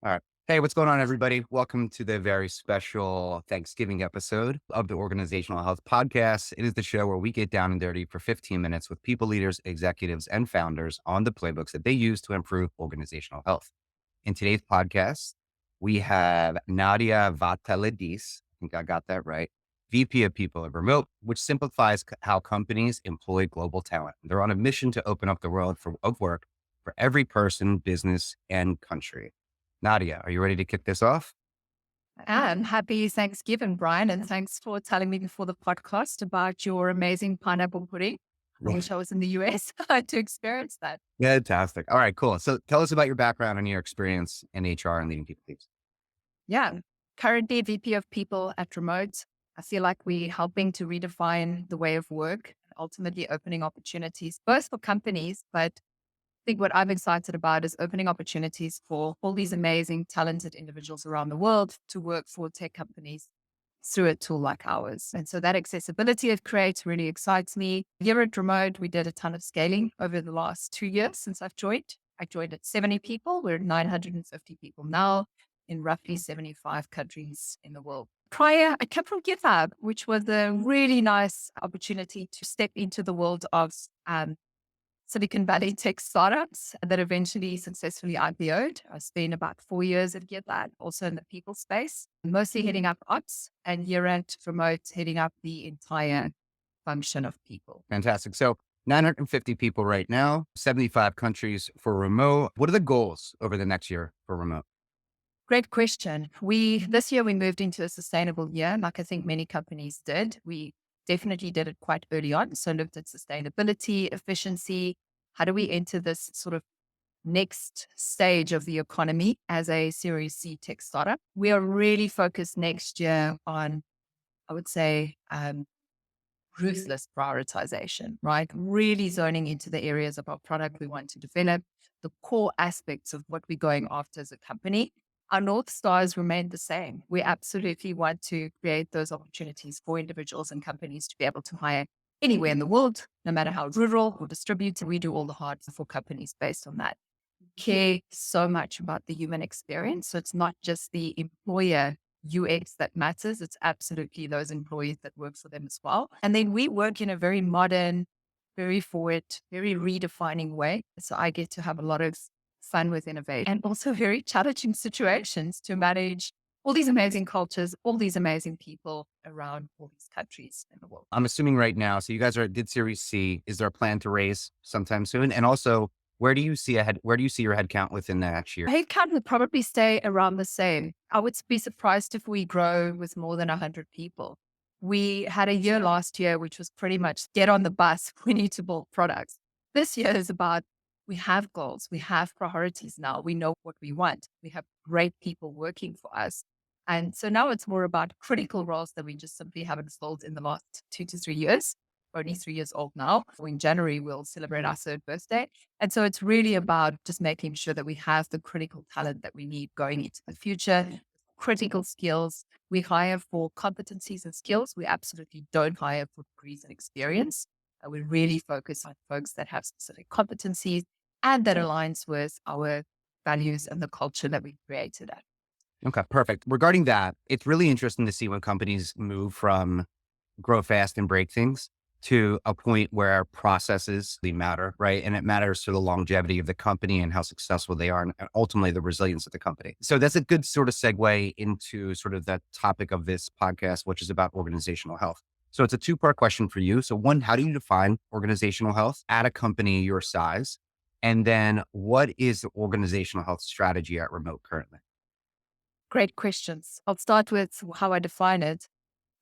All right. Hey, what's going on, everybody? Welcome to the very special Thanksgiving episode of the Organizational Health Podcast. It is the show where we get down and dirty for 15 minutes with people, leaders, executives, and founders on the playbooks that they use to improve organizational health. In today's podcast, we have Nadia Vatalidis. I think I got that right. VP of People at Remote, which simplifies how companies employ global talent. They're on a mission to open up the world of work for every person, business, and country. Nadia, are you ready to kick this off? And happy Thanksgiving, Brian. And thanks for telling me before the podcast about your amazing pineapple pudding. I Yeah. wish I was in the US to experience that. Fantastic. All right, cool. So tell us about your background and your experience in HR and leading people teams. Yeah. Currently VP of People at Remote. I feel like we're helping to redefine the way of work and ultimately opening opportunities, both for companies, but I think what I'm excited about is opening opportunities for all these amazing, talented individuals around the world to work for tech companies through a tool like ours. And so that accessibility it creates really excites me. Here at Remote, we did a ton of scaling over the last 2 years since I've joined. I joined at 70 people. We're at 950 people now in roughly 75 countries in the world. Prior, I came from GitHub, which was a really nice opportunity to step into the world of Silicon Valley tech startups that eventually successfully IPO'd. I spent about 4 years at GitLab, also in the people space, mostly heading up ops, and here at Remote, heading up the entire function of people. Fantastic. So 950 people right now, 75 countries for remote. What are the goals over the next year for remote? Great question. This year we moved into a sustainable year, like I think many companies did. We definitely did it quite early on. So looked at sustainability, efficiency. How do we enter this sort of next stage of the economy as a Series C tech startup? We are really focused next year on, I would say, ruthless prioritization, right? Really zoning into the areas of our product we want to develop, the core aspects of what we're going after as a company. Our North Stars remain the same. We absolutely want to create those opportunities for individuals and companies to be able to hire anywhere in the world, no matter how rural or distributed. We do all the hard for companies based on that. Care so much about the human experience. So it's not just the employer UX that matters. It's absolutely those employees that work for them as well. And then we work in a very modern, very forward, very redefining way. So I get to have a lot of fun with innovation and also very challenging situations to manage all these amazing cultures, all these amazing people around all these countries in the world. I'm assuming right now, so you guys did Series C. Is there a plan to raise sometime soon? And also, where do you see your headcount within the next year? Headcount would probably stay around the same. I would be surprised if we grow with more than 100 people. We had a year last year, which was pretty much get on the bus. We need to build products. This year is about we have goals, we have priorities now. We know what we want. We have great people working for us. And so now it's more about critical roles that we just simply haven't filled in the last 2 to 3 years. We're only 3 years old now. In January, we'll celebrate our third birthday. And so it's really about just making sure that we have the critical talent that we need going into the future, critical skills. We hire for competencies and skills. We absolutely don't hire for degrees and experience. We really focus on folks that have specific competencies and that aligns with our values and the culture that we created at. Okay, perfect. Regarding that, it's really interesting to see when companies move from grow fast and break things to a point where processes they matter, right? And it matters to the longevity of the company and how successful they are and ultimately the resilience of the company. So that's a good sort of segue into sort of the topic of this podcast, which is about organizational health. So it's a two-part question for you. So one, how do you define organizational health at a company your size? And then what is the organizational health strategy at Remote currently? Great questions. I'll start with how I define it.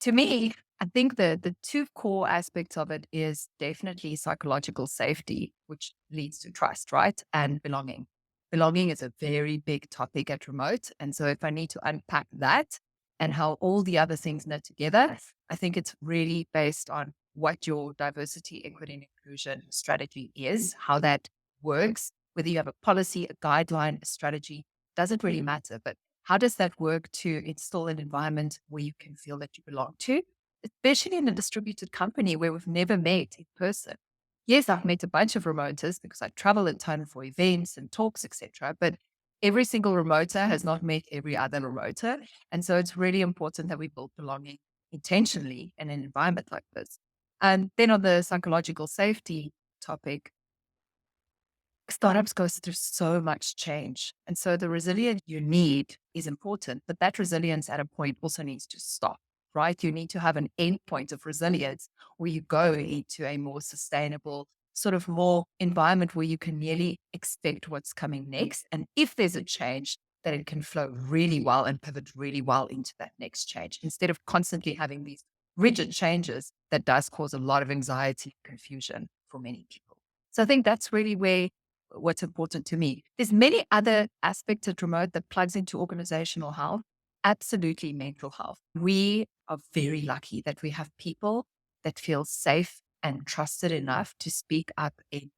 To me, I think the two core aspects of it is definitely psychological safety, which leads to trust, right? And belonging. Belonging is a very big topic at Remote. And so if I need to unpack that and how all the other things knit together, I think it's really based on what your diversity, equity, and inclusion strategy is, how that works, whether you have a policy, a guideline, a strategy, doesn't really matter. But how does that work to install an environment where you can feel that you belong to, especially in a distributed company where we've never met in person? Yes, I've met a bunch of remoters because I travel a ton for events and talks, etc. But Every single remoter has not met every other remoter. And so it's really important that we build belonging intentionally in an environment like this. And then on the psychological safety topic, startups goes through so much change. And so the resilience you need is important, but that resilience at a point also needs to stop, right? You need to have an end point of resilience where you go into a more sustainable, sort of more environment where you can nearly expect what's coming next. And if there's a change, that it can flow really well and pivot really well into that next change instead of constantly having these rigid changes that does cause a lot of anxiety and confusion for many people. So I think that's really where what's important to me. There's many other aspects at remote that plugs into organizational health. Absolutely mental health. We are very lucky that we have people that feel safe and trusted enough to speak up in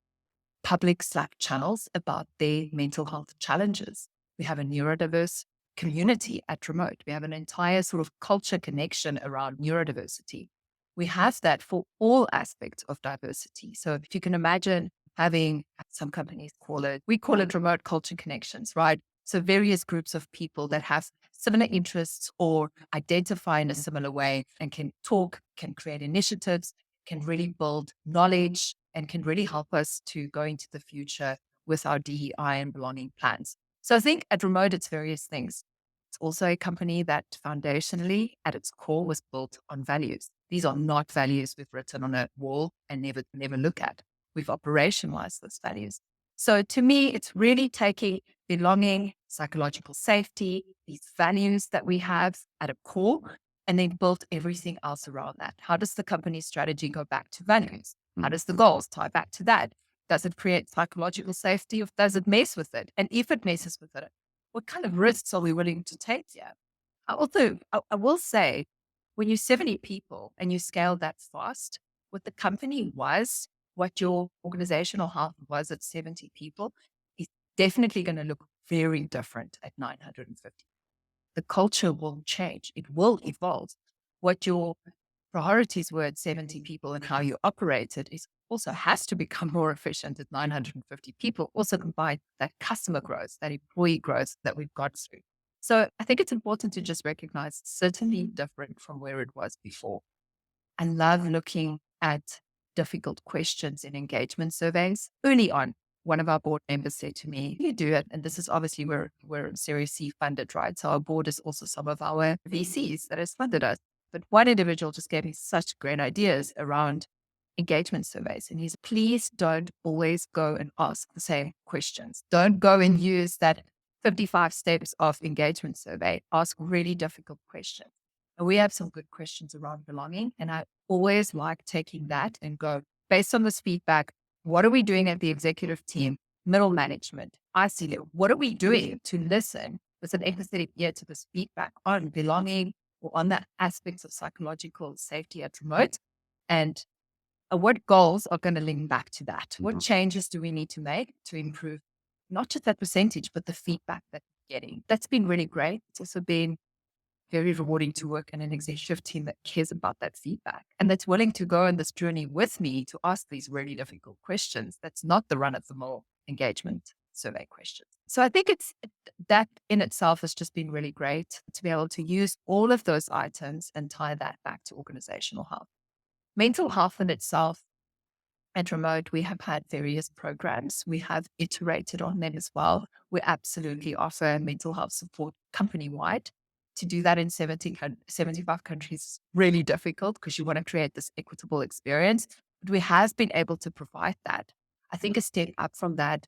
public Slack channels about their mental health challenges. We have a neurodiverse community at remote. We have an entire sort of culture connection around neurodiversity. We have that for all aspects of diversity. So if you can imagine having some companies we call it remote culture connections, right? So various groups of people that have similar interests or identify in a similar way and can talk, can create initiatives, can really build knowledge and can really help us to go into the future with our DEI and belonging plans. So I think at Remote, it's various things. It's also a company that foundationally at its core was built on values. These are not values we've written on a wall and never look at. We've operationalized those values. So to me, it's really taking belonging, psychological safety, these values that we have at a core, and then built everything else around that. How does the company strategy go back to values? How does the goals tie back to that? Does it create psychological safety or does it mess with it? And if it messes with it, what kind of risks are we willing to take here? I will say, when you're 70 people and you scale that fast, what the company was, what your organizational health was at 70 people, is definitely going to look very different at 950. The culture will change. It will evolve. What your priorities were at 70 people and how you operated is also has to become more efficient at 950 people, also combine that customer growth, that employee growth that we've got through. So I think it's important to just recognize it's certainly different from where it was before. I love looking at difficult questions in engagement surveys. Early on, one of our board members said to me, "You do it." And this is obviously we're Series C funded, right? So our board is also some of our VCs that has funded us. But one individual just gave me such great ideas around engagement surveys. And he's, please don't always go and ask the same questions. Don't go and use that 55 steps of engagement survey. Ask really difficult questions. And we have some good questions around belonging. And I always like taking that and go, based on this feedback, what are we doing at the executive team, middle management, IC level? What are we doing to listen with an empathetic ear to this feedback on belonging or on the aspects of psychological safety at remote? And what goals are going to link back to that? What changes do we need to make to improve not just that percentage, but the feedback that we're getting? That's been really great. It's also been very rewarding to work in an executive team that cares about that feedback and that's willing to go on this journey with me to ask these really difficult questions. That's not the run of the mill engagement survey questions. So I think that in itself has just been really great to be able to use all of those items and tie that back to organizational health. Mental health in itself at Remote, we have had various programs. We have iterated on them as well. We absolutely offer mental health support company wide. To do that in 75 countries is really difficult because you want to create this equitable experience. But we have been able to provide that. I think a step up from that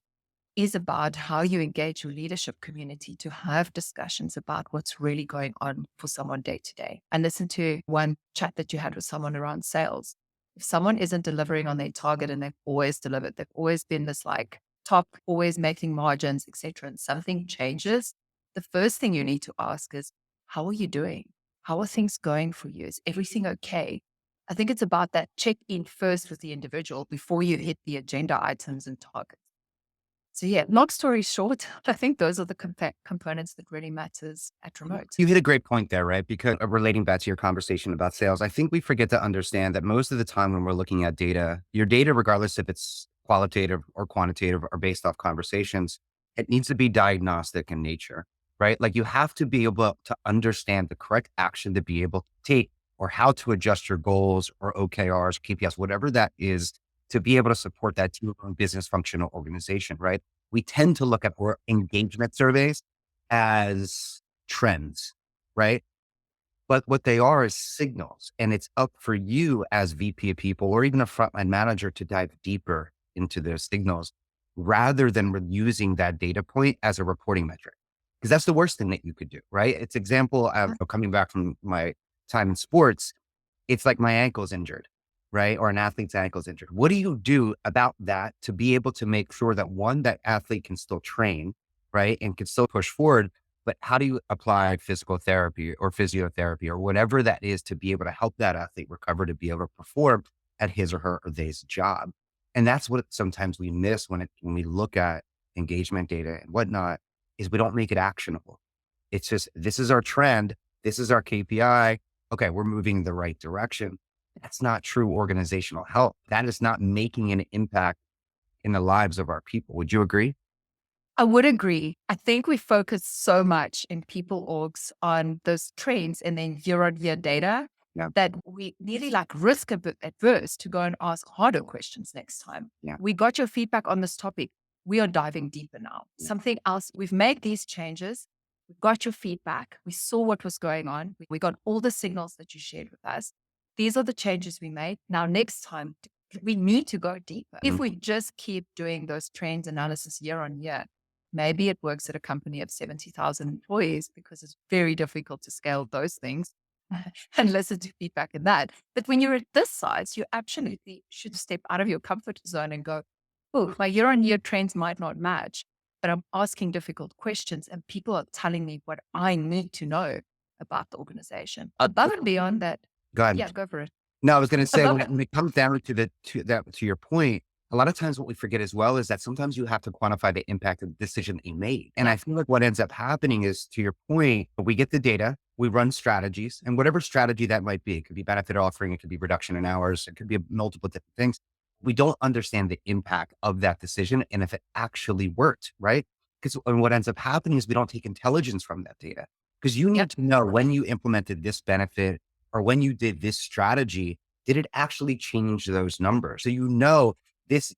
is about how you engage your leadership community to have discussions about what's really going on for someone day to day. And listen to one chat that you had with someone around sales. If someone isn't delivering on their target and they've always delivered, they've always been this like top, always making margins, etc., and something changes, the first thing you need to ask is, how are you doing? How are things going for you? Is everything okay? I think it's about that check in first with the individual before you hit the agenda items and targets. So yeah, long story short, I think those are the components that really matters at remote. You hit a great point there, right? Because relating back to your conversation about sales, I think we forget to understand that most of the time when we're looking at data, your data, regardless if it's qualitative or quantitative or based off conversations, It needs to be diagnostic in nature, right? Like you have to be able to understand the correct action to be able to take or how to adjust your goals or OKRs, KPIs, whatever that is, to be able to support that team or business functional organization, right? We tend to look at our engagement surveys as trends, right? But what they are is signals. And it's up for you as VP of people or even a frontline manager to dive deeper into those signals rather than using that data point as a reporting metric. Because that's the worst thing that you could do, right? It's example of coming back from my time in sports. It's like my ankle's injured, right? Or an athlete's ankle's injured. What do you do about that to be able to make sure that one, that athlete can still train, right? And can still push forward. But how do you apply physical therapy or physiotherapy or whatever that is to be able to help that athlete recover to be able to perform at his or her or they's job? And that's what sometimes we miss when we look at engagement data and whatnot is we don't make it actionable. It's just, this is our trend. This is our KPI. Okay, we're moving in the right direction. That's not true organizational health. That is not making an impact in the lives of our people. Would you agree? I would agree. I think we focus so much in people orgs on those trends and then year on year data Yeah. that we nearly like risk a bit adverse to go and ask harder questions next time. Yeah. We got your feedback on this topic. We are diving deeper now. Yeah. Something else, we've made these changes. We got your feedback. We saw what was going on. We got all the signals that you shared with us. These are the changes we made. Now, next time, we need to go deeper. If we just keep doing those trends analysis year on year, maybe it works at a company of 70,000 employees because it's very difficult to scale those things and listen to feedback in that. But when you're at this size, you absolutely should step out of your comfort zone and go, oh, my year on year trends might not match, but I'm asking difficult questions and people are telling me what I need to know about the organization. Above and beyond that, Go ahead. yeah, go for it. No, I was going to say Above when it comes down to your point, a lot of times what we forget as well is that sometimes you have to quantify the impact of the decision that you made. And I feel like what ends up happening is, to your point, we get the data, we run strategies, and whatever strategy that might be, it could be benefit offering, it could be reduction in hours, it could be multiple different things. We don't understand the impact of that decision and if it actually worked, right? Because what ends up happening is we don't take intelligence from that data because you need to know when you implemented this benefit or when you did this strategy, did it actually change those numbers? So you know this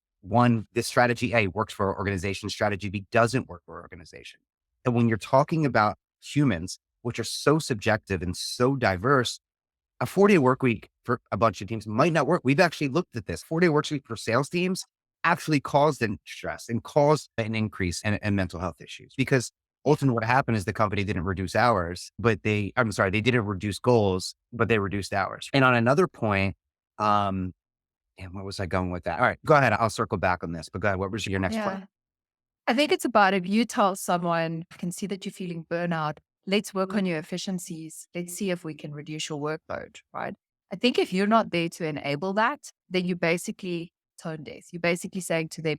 strategy A works for our organization, strategy B doesn't work for our organization. And when you're talking about humans, which are so subjective and so diverse, a 4-day work week for a bunch of teams might not work. We've actually looked at this. 4-day work week for sales teams actually caused stress and caused an increase in mental health issues because ultimately what happened is the company didn't reduce hours, but they didn't reduce goals, but they reduced hours. And on another point, and where was I going with that? All right, go ahead. I'll circle back on this, but go ahead. What was your next point? I think it's about if you tell someone, I can see that you're feeling burnout, let's work on your efficiencies. Let's see if we can reduce your workload, right? I think if you're not there to enable that, then you basically tone deaf. You're basically saying to them,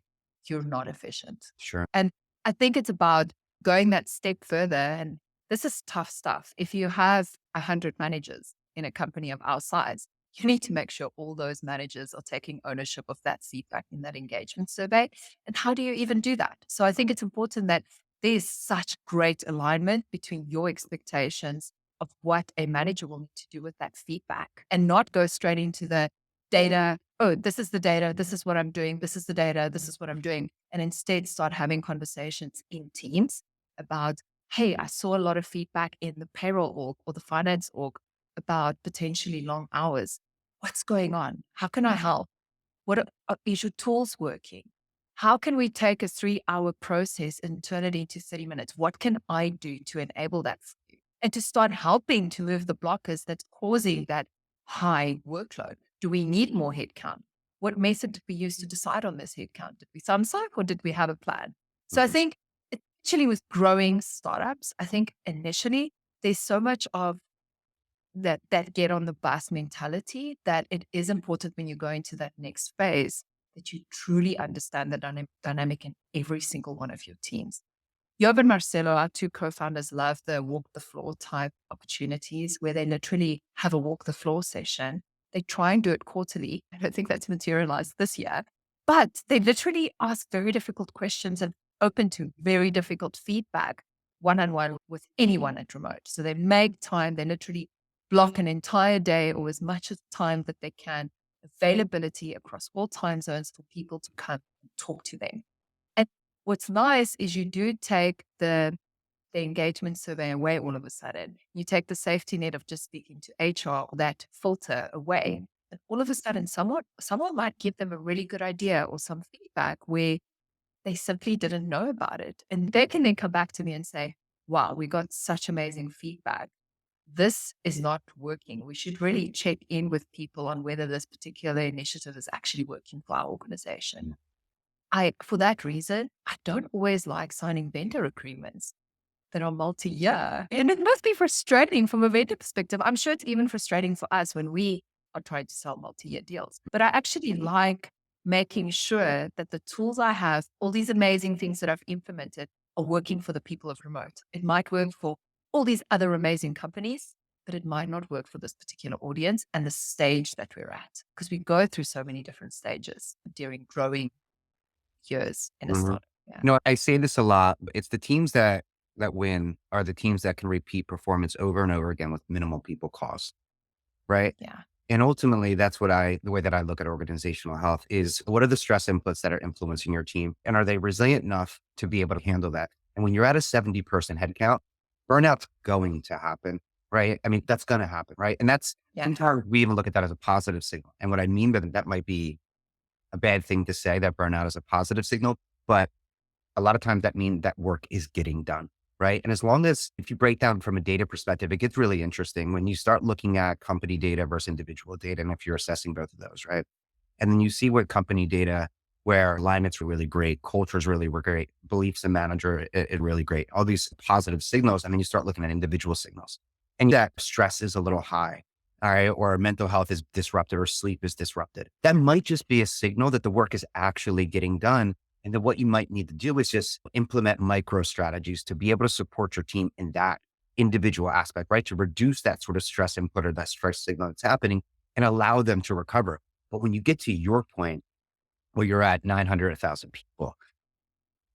you're not efficient. Sure. And I think it's about going that step further. And this is tough stuff. If you have 100 managers in a company of our size, you need to make sure all those managers are taking ownership of that feedback in that engagement survey. And how do you even do that? So I think it's important that there's such great alignment between your expectations of what a manager will need to do with that feedback and not go straight into the data. Oh, this is the data. This is what I'm doing. This is the data. This is what I'm doing. And instead start having conversations in teams about, hey, I saw a lot of feedback in the payroll org or the finance org about potentially long hours. What's going on? How can I help? Is your tools working? How can we take a 3-hour process and turn it into 30 minutes? What can I do to enable that for you? And to start helping to move the blockers that's causing that high workload. Do we need more headcount? What method did we use to decide on this headcount? Did we thumbs up or did we have a plan? So I think especially with growing startups, I think initially there's so much of that get on the bus mentality that it is important when you go into that next phase that you truly understand the dynamic in every single one of your teams. Job and Marcelo, our two co-founders, love the walk the floor type opportunities where they literally have a walk the floor session. They try and do it quarterly. I don't think that's materialized this year, but they literally ask very difficult questions and open to very difficult feedback one-on-one with anyone at remote. So they make time, they literally block an entire day or as much as time that they can, availability across all time zones for people to come and talk to them. And what's nice is you do take the engagement survey away all of a sudden. You take the safety net of just speaking to HR or that filter away. And all of a sudden, someone might give them a really good idea or some feedback where they simply didn't know about it. And they can then come back to me and say, wow, we got such amazing feedback. This is not working. We should really check in with people on whether this particular initiative is actually working for our organization. For that reason, I don't always like signing vendor agreements that are multi-year. And it must be frustrating from a vendor perspective. I'm sure it's even frustrating for us when we are trying to sell multi-year deals. But I actually like making sure that the tools I have, all these amazing things that I've implemented, are working for the people of remote. It might work for all these other amazing companies, but it might not work for this particular audience and the stage that we're at, because we go through so many different stages during growing years in a Mhm. startup. Yeah. I say this a lot. But it's the teams that win are the teams that can repeat performance over and over again with minimal people cost, right? Yeah. And ultimately, that's the way that I look at organizational health is what are the stress inputs that are influencing your team? And are they resilient enough to be able to handle that? And when you're at a 70-person headcount, burnout's going to happen, right? I mean, that's going to happen, right? And that's Yeah. sometimes we even look at that as a positive signal. And what I mean by that might be a bad thing to say that burnout is a positive signal, but a lot of times that means that work is getting done, right? And as long as if you break down from a data perspective, it gets really interesting when you start looking at company data versus individual data. And if you're assessing both of those, right? And then you see what company data where alignments are really great, cultures really were great, beliefs in manager it really great, all these positive signals. And then you start looking at individual signals and that stress is a little high. All right. Or mental health is disrupted or sleep is disrupted. That might just be a signal that the work is actually getting done. And then what you might need to do is just implement micro strategies to be able to support your team in that individual aspect, right? To reduce that sort of stress input or that stress signal that's happening and allow them to recover. But when you get to your point where you're at 900, 1,000 people,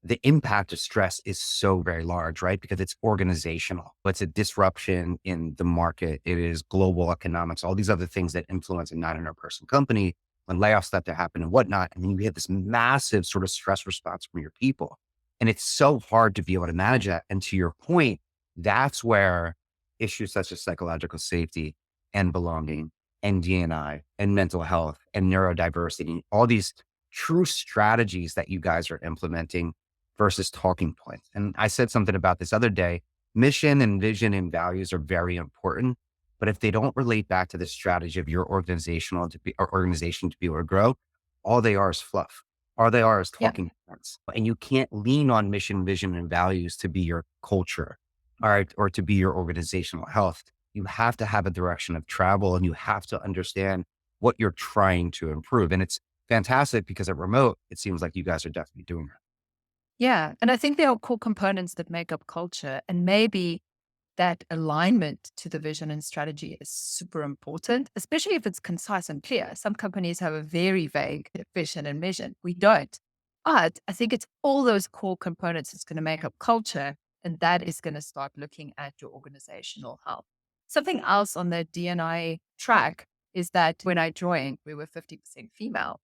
the impact of stress is so very large, right? Because it's organizational. It's a disruption in the market. It is global economics, all these other things that influence a 900-person company when layoffs start to happen and whatnot. And then you have this massive sort of stress response from your people. And it's so hard to be able to manage that. And to your point, that's where issues such as psychological safety and belonging and DNI and mental health and neurodiversity, all these true strategies that you guys are implementing versus talking points. And I said something about this other day. Mission and vision and values are very important, but if they don't relate back to the strategy of your organization to be able to grow, all they are is fluff. All they are is Yeah. talking points. And you can't lean on mission, vision, and values to be your culture, all right, or to be your organizational health. You have to have a direction of travel and you have to understand what you're trying to improve. And it's fantastic because at remote, it seems like you guys are definitely doing that. Yeah. And I think there are core components that make up culture. And maybe that alignment to the vision and strategy is super important, especially if it's concise and clear. Some companies have a very vague vision and mission. We don't. But I think it's all those core components that's going to make up culture. And that is going to start looking at your organizational health. Something else on the DNI track is that when I joined, we were 50% female.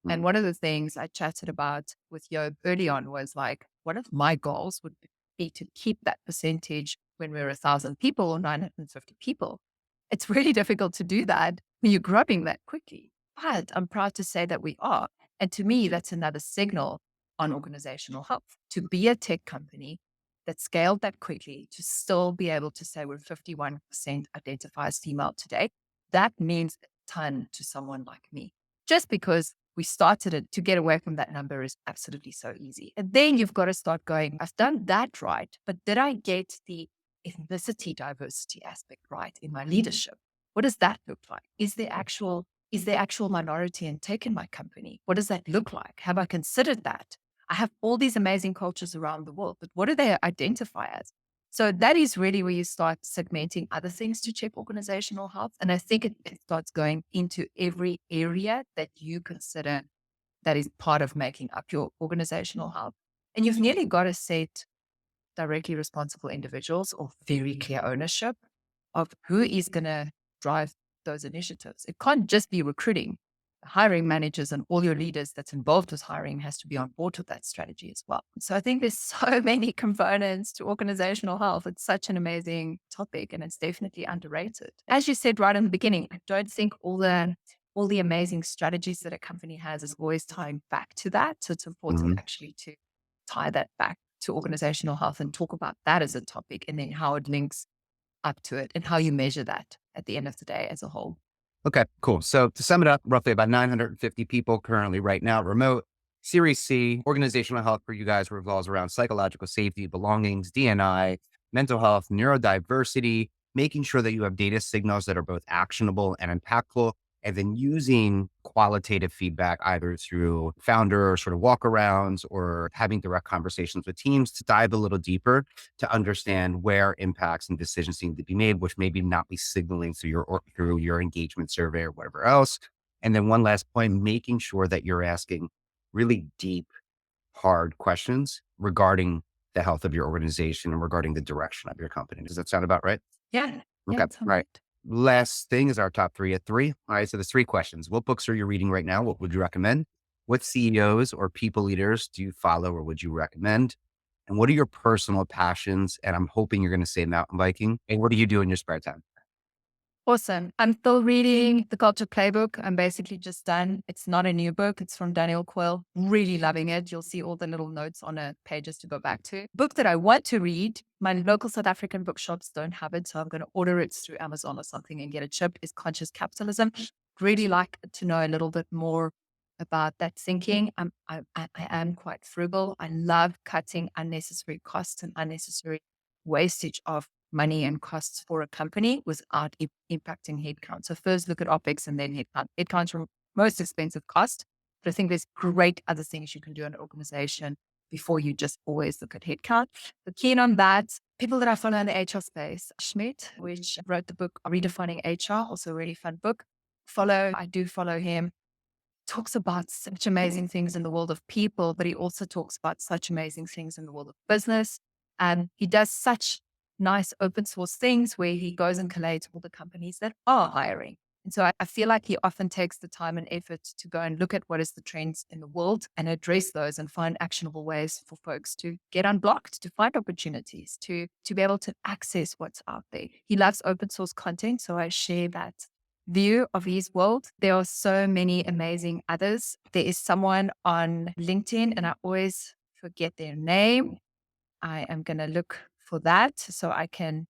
And Mm. one of the things I chatted about with Job early on was like, one of my goals would be to keep that percentage when we're 1,000 people or 950 people. It's really difficult to do that when you're growing that quickly. But I'm proud to say that we are. And to me, that's another signal on organizational health. To be a tech company that scaled that quickly, to still be able to say we're 51% identify as female today, that means a ton to someone like me. Just because we started it, to get away from that number is absolutely so easy. And then you've got to start going, I've done that right, but did I get the ethnicity diversity aspect right in my leadership? What does that look like? Is there actual minority in tech in my company? What does that look like? Have I considered that? I have all these amazing cultures around the world, but what do they identify as? So that is really where you start segmenting other things to check organizational health. And I think it starts going into every area that you consider that is part of making up your organizational health. And you've nearly got to set directly responsible individuals or very clear ownership of who is going to drive those initiatives. It can't just be recruiting. The hiring managers and all your leaders that's involved with hiring has to be on board with that strategy as well. So I think there's so many components to organizational health. It's such an amazing topic and it's definitely underrated. As you said right in the beginning, I don't think all the amazing strategies that a company has is always tying back to that. So it's important Mhm. actually to tie that back to organizational health and talk about that as a topic and then how it links up to it and how you measure that at the end of the day as a whole. Okay, cool. So to sum it up, roughly about 950 people currently right now remote. Series C, organizational health for you guys revolves around psychological safety, belongings, DNI, mental health, neurodiversity, making sure that you have data signals that are both actionable and impactful, and then using qualitative feedback either through founder sort of walkarounds or having direct conversations with teams to dive a little deeper to understand where impacts and decisions need to be made, which maybe not be signaling through your engagement survey or whatever else. And then one last point, making sure that you're asking really deep, hard questions regarding the health of your organization and regarding the direction of your company. Does that sound about right? Yeah. Yeah. Okay. It sounds Right. good. Last thing is our top three at three. All right. So there's three questions. What books are you reading right now? What would you recommend? What CEOs or people leaders do you follow or would you recommend? And what are your personal passions? And I'm hoping you're going to say mountain biking. And what do you do in your spare time? Awesome. I'm still reading The Culture Playbook. I'm basically just done. It's not a new book. It's from Daniel Quill. Really loving it. You'll see all the little notes on it, pages to go back to. Book that I want to read. My local South African bookshops don't have it, so I'm going to order it through Amazon or something and get it shipped. Is Conscious Capitalism. Really like to know a little bit more about that thinking. I am quite frugal. I love cutting unnecessary costs and unnecessary wastage of money and costs for a company without impacting headcount. So first look at OpEx and then headcount. Headcount's your most expensive cost, but I think there's great other things you can do in an organization before you just always look at headcount. So keen on that. People that I follow in the HR space, Schmidt, which wrote the book Redefining HR, also a really fun book. I do follow him. Talks about such amazing things in the world of people, but he also talks about such amazing things in the world of business. And he does such nice open source things where he goes and collates all the companies that are hiring. And so I feel like he often takes the time and effort to go and look at what is the trends in the world and address those and find actionable ways for folks to get unblocked, to find opportunities, to be able to access what's out there. He loves open source content. So I share that view of his world. There are so many amazing others. There is someone on LinkedIn, and I always forget their name. I am going to look for that so I can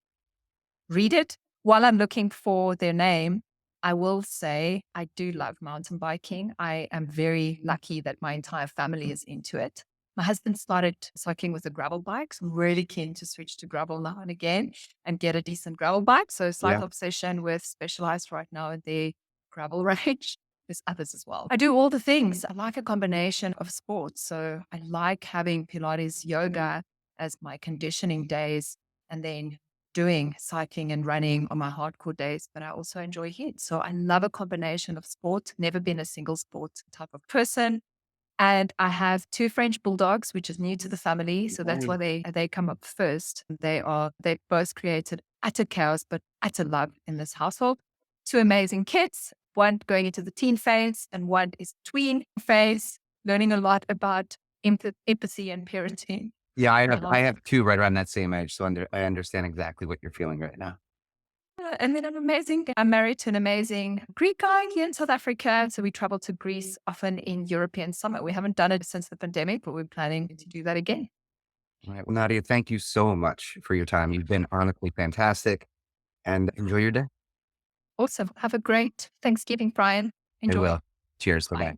read it. While I'm looking for their name, I will say I do love mountain biking. I am very lucky that my entire family is into it. My husband started cycling with a gravel bike. So I'm really keen to switch to gravel now and again and get a decent gravel bike. So slight Yeah. obsession with Specialized right now in their gravel range. There's others as well. I do all the things. I like a combination of sports. So I like having Pilates, yoga as my conditioning days and then doing cycling and running on my hardcore days, but I also enjoy HIIT. So I love a combination of sport, never been a single sport type of person. And I have two French bulldogs, which is new to the family. So that's why they come up first. They both created utter chaos, but utter love in this household. Two amazing kids, one going into the teen phase and one is tween phase, learning a lot about empathy and parenting. Yeah. I I have, I love have two right around that same age. So I understand exactly what you're feeling right now. And then I'm married to an amazing Greek guy here in South Africa. So we travel to Greece often in European summer. We haven't done it since the pandemic, but we're planning to do that again. All right. Well, Nadia, thank you so much for your time. You've been honestly fantastic and enjoy your day. Awesome. Have a great Thanksgiving, Brian. I Enjoy. will. Cheers. Bye bye. Bye.